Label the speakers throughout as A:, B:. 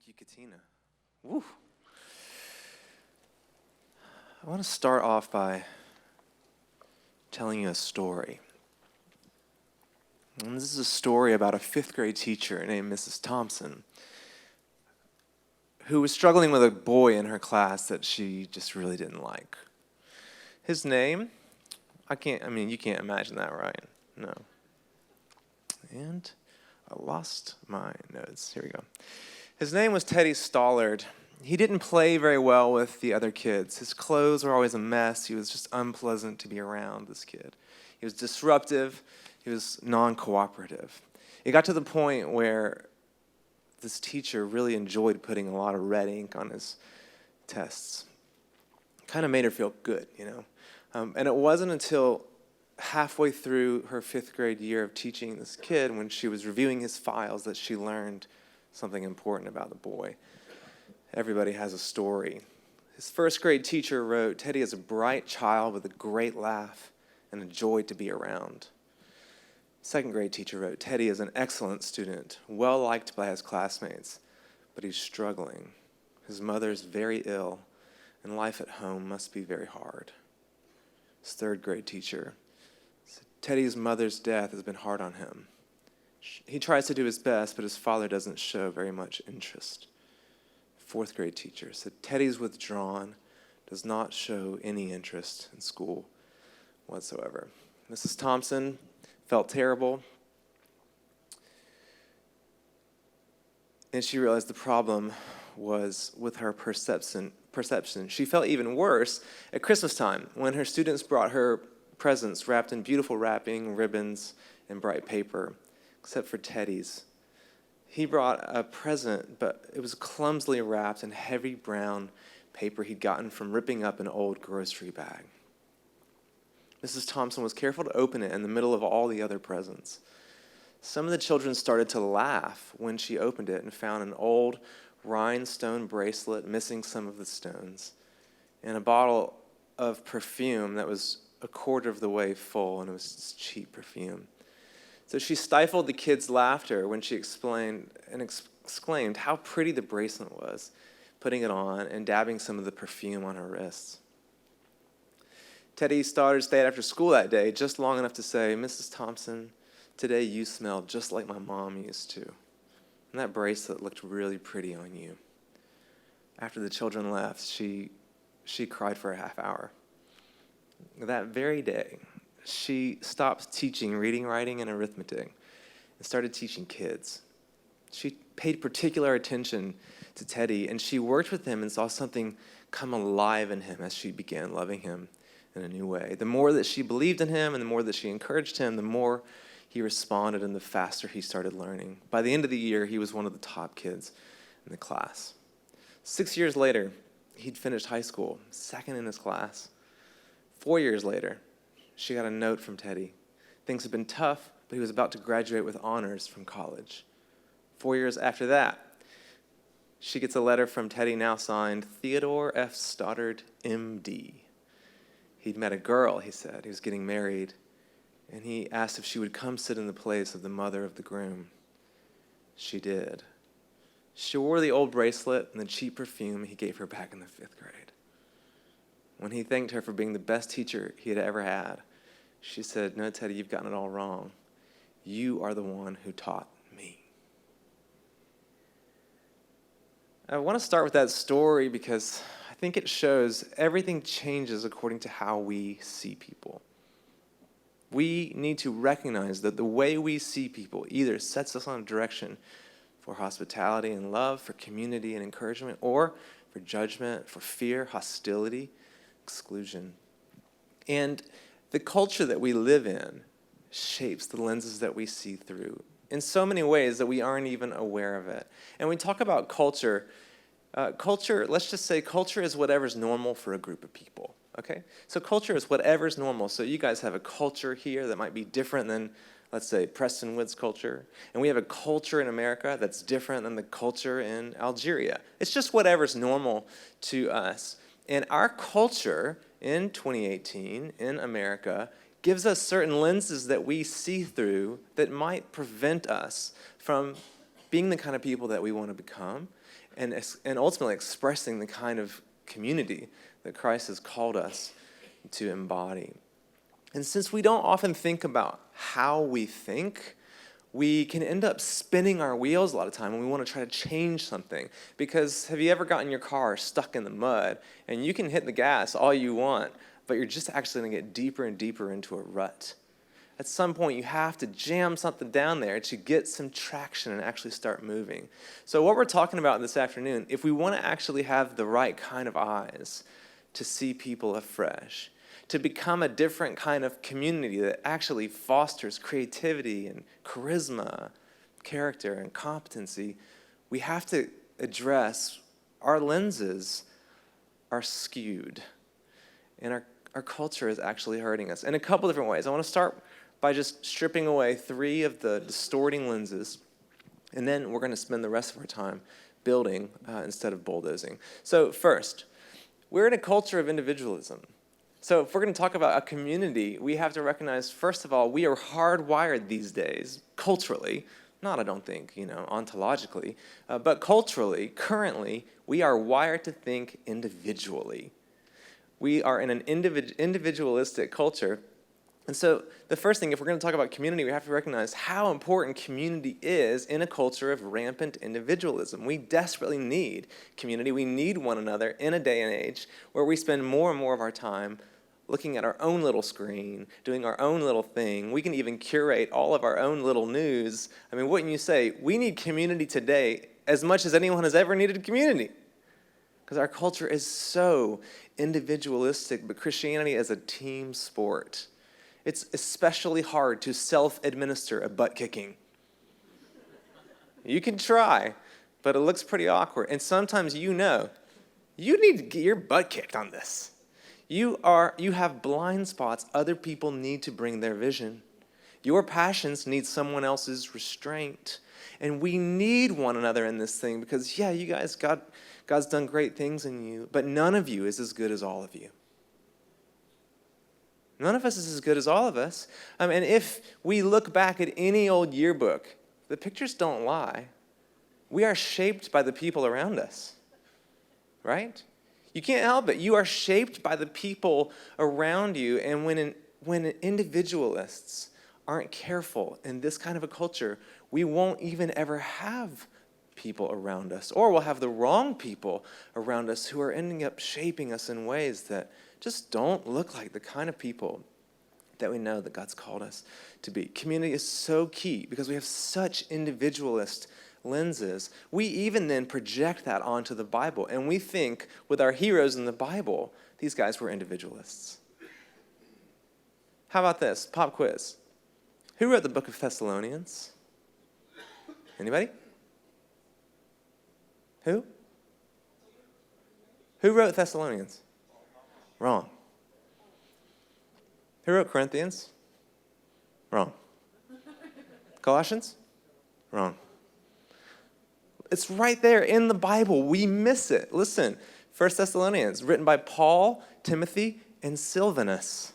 A: Thank you, Katina. Woo. I want to start off by telling you a story. And this is a story about a fifth grade teacher named Mrs. Thompson who was struggling with a boy in her class that she just really didn't like. His name, you can't imagine that, right? No. And I lost my notes. Here we go. His name was Teddy Stallard. He didn't play very well with the other kids. His clothes were always a mess. He was just unpleasant to be around, this kid. He was disruptive. He was non-cooperative. It got to the point where this teacher really enjoyed putting a lot of red ink on his tests. Kind of made her feel good, you know. And it wasn't until halfway through her fifth grade year of teaching this kid, when she was reviewing his files, that she learned something important about the boy. Everybody has a story. His first grade teacher wrote, "Teddy is a bright child with a great laugh and a joy to be around." Second grade teacher wrote, "Teddy is an excellent student, well liked by his classmates, but he's struggling. His mother is very ill, and life at home must be very hard." His third grade teacher said, "Teddy's mother's death has been hard on him. He tries to do his best, but his father doesn't show very much interest." Fourth grade teacher said, "Teddy's withdrawn, does not show any interest in school whatsoever." Mrs. Thompson felt terrible, and she realized the problem was with her perception. She felt even worse at Christmas time when her students brought her presents wrapped in beautiful wrapping, ribbons, and bright paper, except for Teddy's. He brought a present, but it was clumsily wrapped in heavy brown paper he'd gotten from ripping up an old grocery bag. Mrs. Thompson was careful to open it in the middle of all the other presents. Some of the children started to laugh when she opened it and found an old rhinestone bracelet missing some of the stones, and a bottle of perfume that was a quarter of the way full, and it was just cheap perfume. So she stifled the kids' laughter when she explained and exclaimed how pretty the bracelet was, putting it on and dabbing some of the perfume on her wrists. Teddy Stallard stayed after school that day just long enough to say, "Mrs. Thompson, today you smell just like my mom used to. And that bracelet looked really pretty on you." After the children left, she cried for a half hour. That very day, she stopped teaching reading, writing, and arithmetic and started teaching kids. She paid particular attention to Teddy, and she worked with him and saw something come alive in him as she began loving him in a new way. The more that she believed in him and the more that she encouraged him, the more he responded and the faster he started learning. By the end of the year, he was one of the top kids in the class. 6 years later, he'd finished high school, second in his class. 4 years later, she got a note from Teddy. Things had been tough, but he was about to graduate with honors from college. 4 years after that, she gets a letter from Teddy, now signed Theodore F. Stoddard, M.D. He'd met a girl, he said. He was getting married, and he asked if she would come sit in the place of the mother of the groom. She did. She wore the old bracelet and the cheap perfume he gave her back in the 5th grade. When he thanked her for being the best teacher he had ever had, she said, "No, Teddy, you've gotten it all wrong. You are the one who taught me." I want to start with that story because I think it shows everything changes according to how we see people. We need to recognize that the way we see people either sets us on a direction for hospitality and love, for community and encouragement, or for judgment, for fear, hostility, exclusion. And the culture that we live in shapes the lenses that we see through in so many ways that we aren't even aware of it. And when we talk about culture, let's just say culture is whatever's normal for a group of people, okay? So culture is whatever's normal. So you guys have a culture here that might be different than, let's say, Preston Wood's culture. And we have a culture in America that's different than the culture in Algeria. It's just whatever's normal to us. And our culture in 2018 in America gives us certain lenses that we see through that might prevent us from being the kind of people that we want to become, and ultimately expressing the kind of community that Christ has called us to embody. And since we don't often think about how we think, we can end up spinning our wheels a lot of time when we want to try to change something. Because have you ever gotten your car stuck in the mud, and you can hit the gas all you want, but you're just actually going to get deeper and deeper into a rut? At some point, you have to jam something down there to get some traction and actually start moving. So what we're talking about this afternoon, if we want to actually have the right kind of eyes to see people afresh, to become a different kind of community that actually fosters creativity and charisma, character and competency, we have to address our lenses are skewed, and our culture is actually hurting us in a couple different ways. I want to start by just stripping away 3 of the distorting lenses, and then we're going to spend the rest of our time building instead of bulldozing. So first, we're in a culture of individualism. So if we're going to talk about a community, we have to recognize, first of all, we are hardwired these days, culturally, not I don't think, ontologically, but culturally, currently, we are wired to think individually. We are in an individualistic culture. And so the first thing, if we're going to talk about community, we have to recognize how important community is in a culture of rampant individualism. We desperately need community. We need one another in a day and age where we spend more and more of our time looking at our own little screen, doing our own little thing. We can even curate all of our own little news. I mean, wouldn't you say, we need community today as much as anyone has ever needed community? Because our culture is so individualistic, but Christianity is a team sport. It's especially hard to self-administer a butt kicking. You can try, but it looks pretty awkward. And sometimes you need to get your butt kicked on this. You have blind spots. Other people need to bring their vision. Your passions need someone else's restraint. And we need one another in this thing because, you guys, God's done great things in you, but none of you is as good as all of you. None of us is as good as all of us. And if we look back at any old yearbook, the pictures don't lie. We are shaped by the people around us, right? You can't help it. You are shaped by the people around you. And when individualists aren't careful in this kind of a culture, we won't even ever have people around us. Or we'll have the wrong people around us who are ending up shaping us in ways that just don't look like the kind of people that we know that God's called us to be. Community is so key because we have such individualist lenses. We even then project that onto the Bible, and we think with our heroes in the Bible, these guys were individualists. How about this? Pop quiz. Who wrote the book of Thessalonians? Anybody? Who? Who wrote Thessalonians? Wrong. Who wrote Corinthians? Wrong. Colossians? Wrong. It's right there in the Bible. We miss it. Listen, 1 Thessalonians, written by Paul, Timothy, and Silvanus.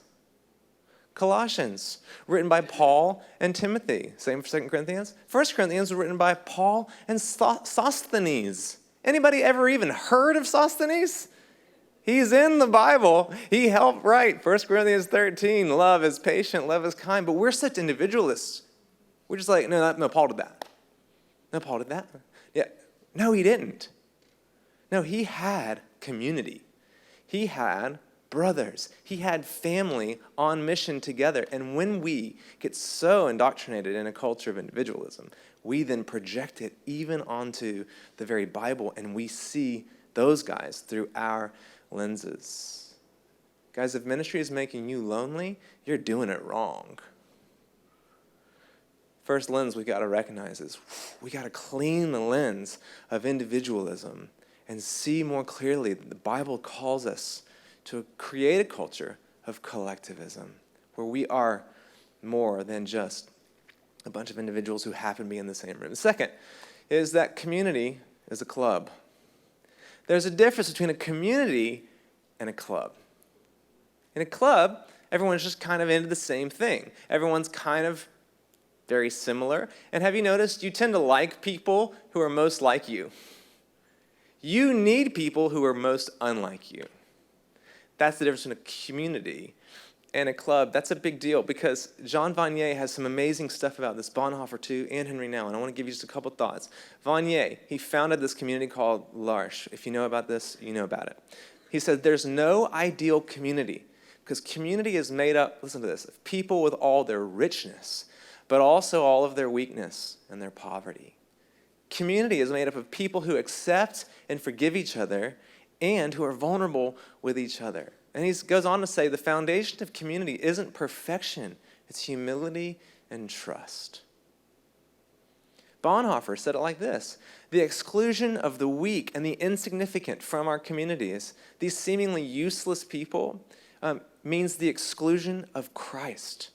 A: Colossians, written by Paul and Timothy. Same for 2 Corinthians. 1 Corinthians was written by Paul and Sosthenes. Anybody ever even heard of Sosthenes? He's in the Bible. He helped write 1 Corinthians 13. Love is patient, love is kind. But we're such individualists. We're just like, no, Paul did that. No, Paul did that. Yeah. No, he didn't. No, he had community. He had brothers. He had family on mission together. And when we get so indoctrinated in a culture of individualism, we then project it even onto the very Bible, and we see those guys through our lenses. Guys, if ministry is making you lonely, you're doing it wrong. First lens we got to recognize is we got to clean the lens of individualism and see more clearly that the Bible calls us to create a culture of collectivism where we are more than just a bunch of individuals who happen to be in the same room. The second is that community is a club. There's a difference between a community and a club. In a club, everyone's just kind of into the same thing. Everyone's kind of very similar. And have you noticed you tend to like people who are most like you? You need people who are most unlike you. That's the difference in a community and a club. That's a big deal because Jean Vanier has some amazing stuff about this, Bonhoeffer too, and Henry Nouwen. And I want to give you just a couple thoughts. Vanier, he founded this community called L'Arche. If you know about this, you know about it. He said there's no ideal community because community is made up, listen to this, of people with all their richness, but also all of their weakness and their poverty. Community is made up of people who accept and forgive each other and who are vulnerable with each other. And he goes on to say the foundation of community isn't perfection, it's humility and trust. Bonhoeffer said it like this: the exclusion of the weak and the insignificant from our communities, these seemingly useless people, means the exclusion of Christ.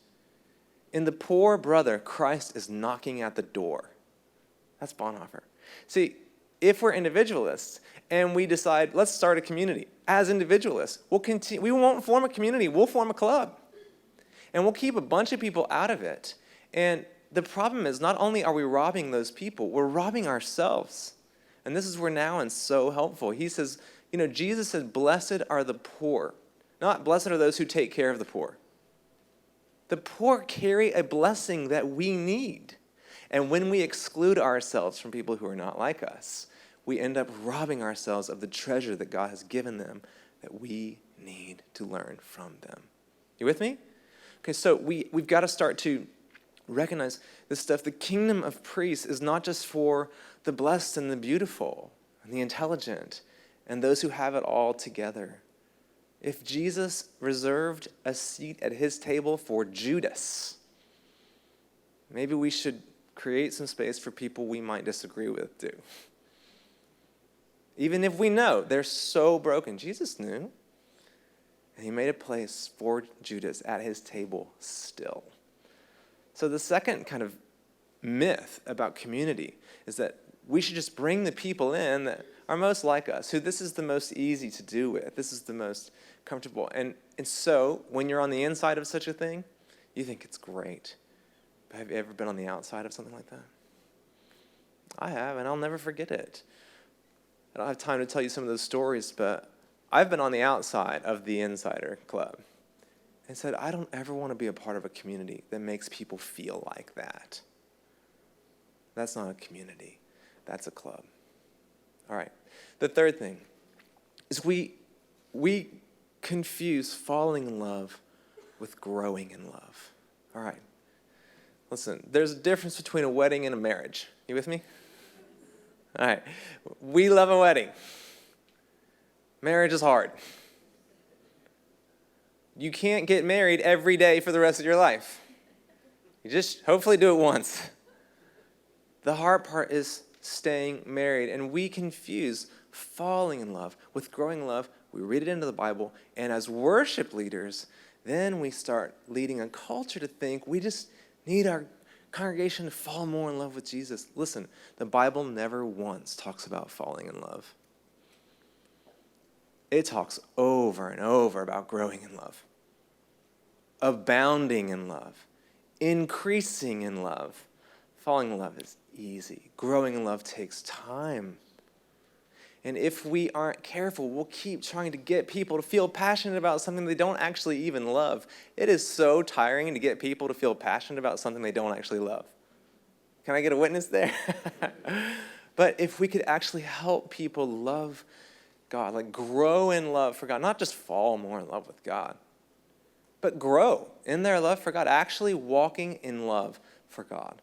A: In the poor brother, Christ is knocking at the door. That's Bonhoeffer. See, if we're individualists and we decide, let's start a community, as individualists, we won't form a community, we'll form a club. And we'll keep a bunch of people out of it. And the problem is, not only are we robbing those people, we're robbing ourselves. And this is where Nouwen's so helpful. He says, Jesus said, blessed are the poor. Not blessed are those who take care of the poor. The poor carry a blessing that we need. And when we exclude ourselves from people who are not like us, we end up robbing ourselves of the treasure that God has given them that we need to learn from them. You with me? Okay, so we've got to start to recognize this stuff. The kingdom of priests is not just for the blessed and the beautiful and the intelligent and those who have it all together. If Jesus reserved a seat at his table for Judas, maybe we should create some space for people we might disagree with too. Even if we know they're so broken. Jesus knew. And he made a place for Judas at his table still. So the second kind of myth about community is that we should just bring the people in that are most like us, who this is the most easy to do with. This is the most comfortable. And so when you're on the inside of such a thing, you think it's great. But have you ever been on the outside of something like that? I have, and I'll never forget it. I don't have time to tell you some of those stories, but I've been on the outside of the Insider Club and said, I don't ever want to be a part of a community that makes people feel like that. That's not a community. That's a club. All right. The third thing is we confuse falling in love with growing in love. All right. Listen, there's a difference between a wedding and a marriage. You with me? All right. We love a wedding. Marriage is hard. You can't get married every day for the rest of your life. You just hopefully do it once. The hard part is staying married, and we confuse falling in love with growing in love. We read it into the Bible, and as worship leaders, then we start leading a culture to think we just need our congregation to fall more in love with Jesus. Listen, the Bible never once talks about falling in love. It talks over and over about growing in love, abounding in love, increasing in love. Falling in love is easy. Growing in love takes time. And if we aren't careful, we'll keep trying to get people to feel passionate about something they don't actually even love. It is so tiring to get people to feel passionate about something they don't actually love. Can I get a witness there? But if we could actually help people love God, like grow in love for God, not just fall more in love with God, but grow in their love for God, actually walking in love for God.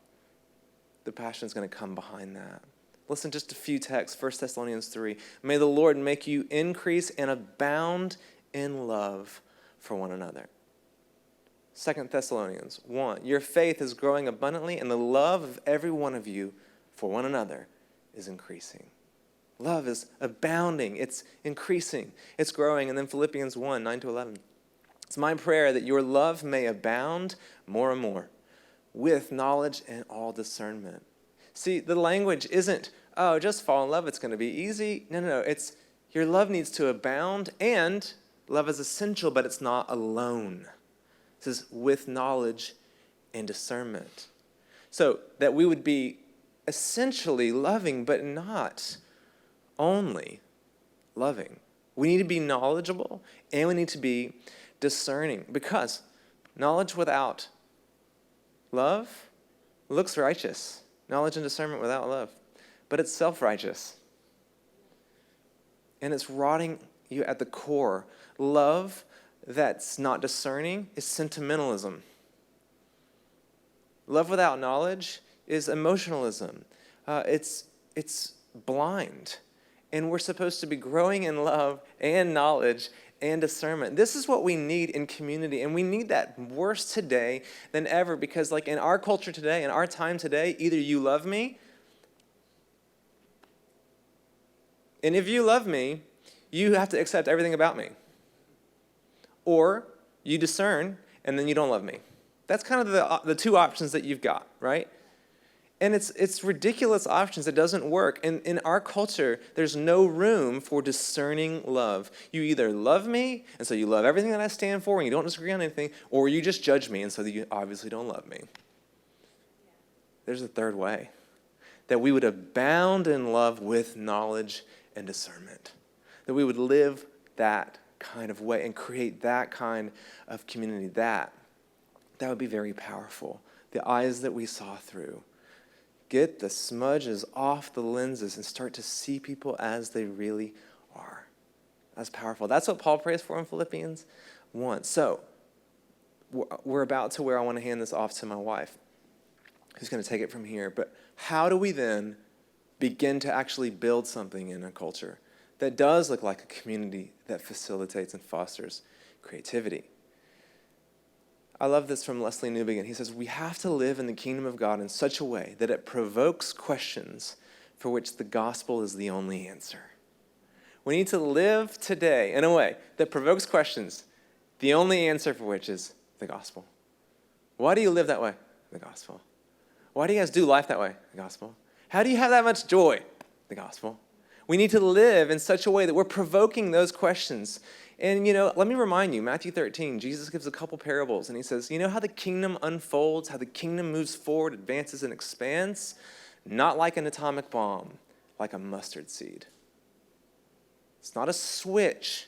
A: The passion is going to come behind that. Listen, just a few texts. 1 Thessalonians 3. May the Lord make you increase and abound in love for one another. 2 Thessalonians 1. Your faith is growing abundantly, and the love of every one of you for one another is increasing. Love is abounding. It's increasing. It's growing. And then Philippians 1, 9-11. It's my prayer that your love may abound more and more with knowledge and all discernment. See, the language isn't, oh, just fall in love, it's going to be easy. No. It's your love needs to abound, and love is essential, but it's not alone. It says with knowledge and discernment. So that we would be essentially loving, but not only loving. We need to be knowledgeable, and we need to be discerning, because knowledge without love looks righteous. Knowledge and discernment without love. But it's self-righteous. And it's rotting you at the core. Love that's not discerning is sentimentalism. Love without knowledge is emotionalism. It's blind. And we're supposed to be growing in love and knowledge and discernment. This is what we need in community, and we need that worse today than ever, because like in our culture today, in our time today, either you love me, and if you love me, you have to accept everything about me. Or you discern, and then you don't love me. That's kind of the two options that you've got, right? And it's ridiculous options. It doesn't work. And in our culture, there's no room for discerning love. You either love me, and so you love everything that I stand for, and you don't disagree on anything, or you just judge me, and so you obviously don't love me. There's a third way. That we would abound in love with knowledge and discernment. That we would live that kind of way and create that kind of community. That would be very powerful. The eyes that we saw through. Get the smudges off the lenses and start to see people as they really are. That's powerful. That's what Paul prays for in Philippians 1. So, we're about to where I want to hand this off to my wife, who's going to take it from here. But how do we then begin to actually build something in a culture that does look like a community that facilitates and fosters creativity? I love this from Leslie Newbegin. He says, we have to live in the kingdom of God in such a way that it provokes questions for which the gospel is the only answer. We need to live today in a way that provokes questions, the only answer for which is the gospel. Why do you live that way? The gospel. Why do you guys do life that way? The gospel. How do you have that much joy? The gospel. We need to live in such a way that we're provoking those questions. And, let me remind you, Matthew 13, Jesus gives a couple parables, and he says, you know how the kingdom unfolds, how the kingdom moves forward, advances, and expands? Not like an atomic bomb, like a mustard seed. It's not a switch,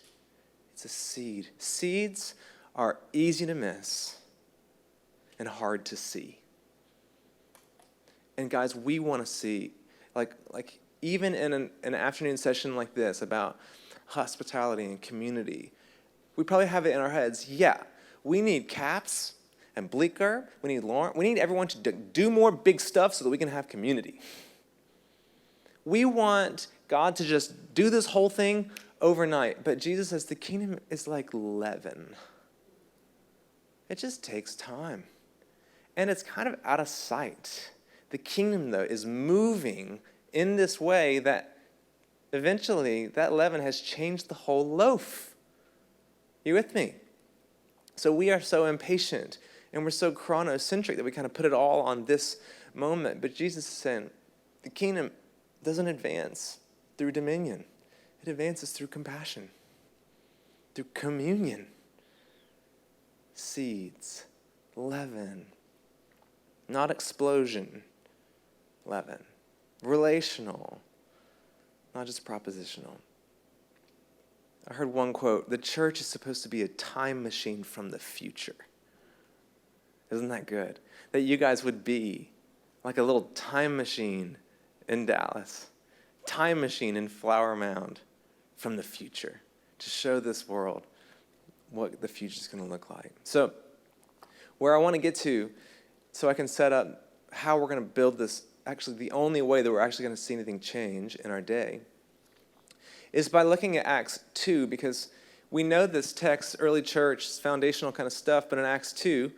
A: it's a seed. Seeds are easy to miss and hard to see. And guys, we want to see, like even in an afternoon session like this about hospitality and community, we probably have it in our heads, we need Caps and Bleecker, we need Lauren, we need everyone to do more big stuff so that we can have community. We want God to just do this whole thing overnight, but Jesus says the kingdom is like leaven. It just takes time, and it's kind of out of sight. The kingdom, though, is moving in this way that eventually, that leaven has changed the whole loaf. You with me? So we are so impatient, and we're so chronocentric that we kind of put it all on this moment. But Jesus is saying, the kingdom doesn't advance through dominion. It advances through compassion, through communion. Seeds, leaven, not explosion, leaven. Relational, not just propositional. I heard one quote, the church is supposed to be a time machine from the future. Isn't that good? That you guys would be like a little time machine in Dallas, time machine in Flower Mound from the future to show this world what the future is going to look like. So where I want to get to, so I can set up how we're going to build this, actually the only way that we're actually going to see anything change in our day, is by looking at Acts 2, because we know this text, early church, foundational kind of stuff, but in Acts 2,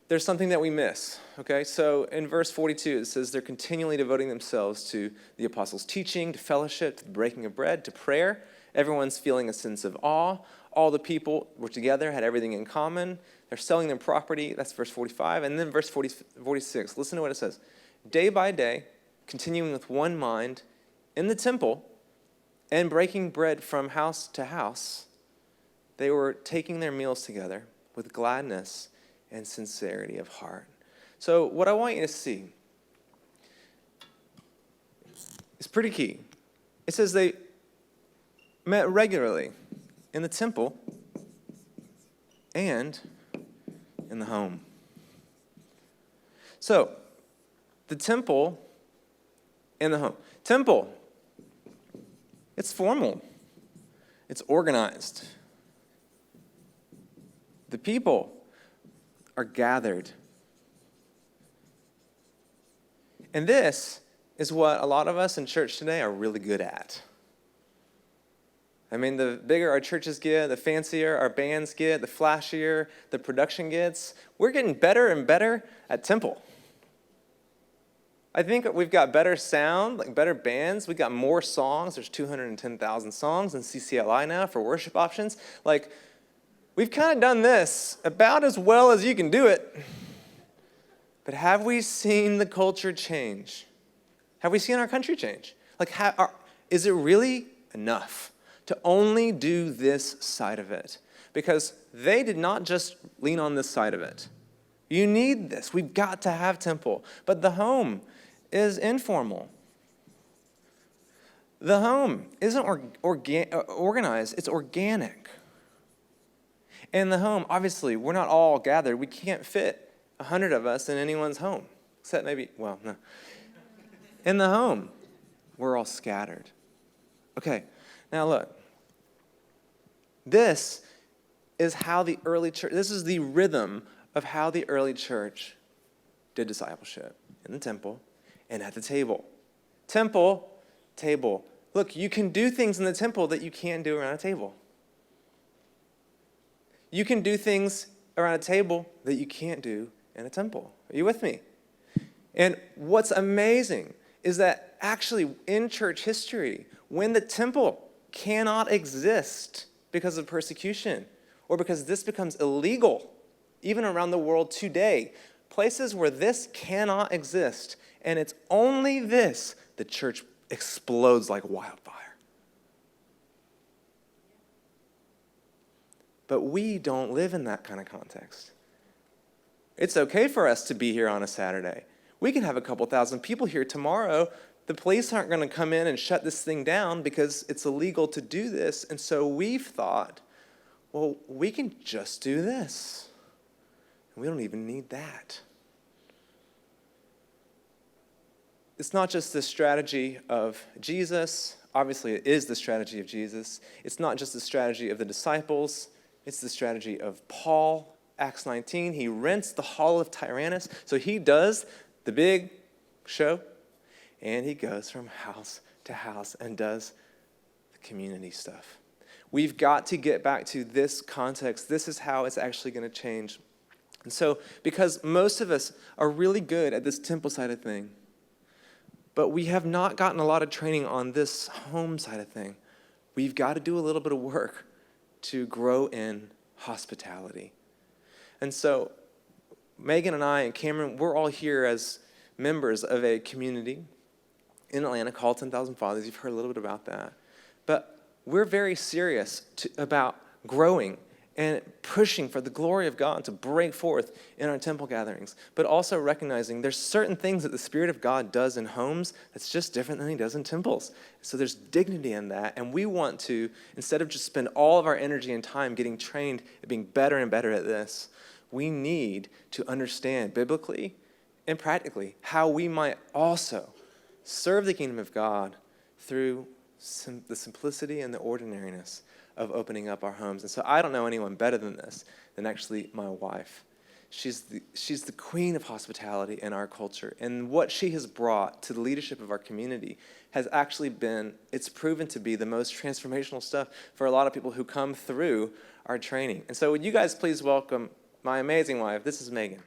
A: there's something that we miss, okay? So in verse 42, it says they're continually devoting themselves to the apostles' teaching, to fellowship, to the breaking of bread, to prayer. Everyone's feeling a sense of awe. All the people were together, had everything in common. They're selling their property. That's verse 45. And then verse 46, listen to what it says. Day by day, continuing with one mind in the temple and breaking bread from house to house, they were taking their meals together with gladness and sincerity of heart. So what I want you to see is pretty key. It says they met regularly in the temple and in the home. So, the temple and the home. Temple, it's formal. It's organized. The people are gathered. And this is what a lot of us in church today are really good at. I mean, the bigger our churches get, the fancier our bands get, the flashier the production gets, we're getting better and better at temple. I think we've got better sound, like better bands. We've got more songs. There's 210,000 songs in CCLI now for worship options. Like, we've kind of done this about as well as you can do it. But have we seen the culture change? Have we seen our country change? Like, is it really enough to only do this side of it? Because they did not just lean on this side of it. You need this. We've got to have temple. But the home is informal. The home isn't organized. It's organic. In the home, obviously, we're not all gathered. We can't fit 100 of us in anyone's home. Except maybe, well, no. In the home, we're all scattered. Okay, now look. This is how the early church, this is the rhythm of how the early church did discipleship in the temple and at the table. Temple, table. Look, you can do things in the temple that you can't do around a table. You can do things around a table that you can't do in a temple. Are you with me? And what's amazing is that actually in church history, when the temple cannot exist because of persecution or because this becomes illegal, even around the world today, places where this cannot exist, and it's only this, the church explodes like wildfire. But we don't live in that kind of context. It's okay for us to be here on a Saturday. We can have a couple thousand people here tomorrow. The police aren't going to come in and shut this thing down because it's illegal to do this. And so we've thought, well, we can just do this. We don't even need that. It's not just the strategy of Jesus. Obviously, it is the strategy of Jesus. It's not just the strategy of the disciples. It's the strategy of Paul. Acts 19, he rents the hall of Tyrannus. So he does the big show, and he goes from house to house and does the community stuff. We've got to get back to this context. This is how it's actually going to change. And so, because most of us are really good at this temple side of thing, but we have not gotten a lot of training on this home side of thing, we've got to do a little bit of work to grow in hospitality. And so, Megan and I and Cameron, we're all here as members of a community in Atlanta called 10,000 Fathers. You've heard a little bit about that. But we're very serious about growing and pushing for the glory of God to break forth in our temple gatherings, but also recognizing there's certain things that the Spirit of God does in homes that's just different than he does in temples. So there's dignity in that, and we want to, instead of just spend all of our energy and time getting trained at being better and better at this, we need to understand biblically and practically how we might also serve the kingdom of God through the simplicity and the ordinariness of opening up our homes. And so I don't know anyone better than this, than actually my wife. She's the queen of hospitality in our culture. And what she has brought to the leadership of our community has actually been, it's proven to be the most transformational stuff for a lot of people who come through our training. And so would you guys please welcome my amazing wife. This is Megan.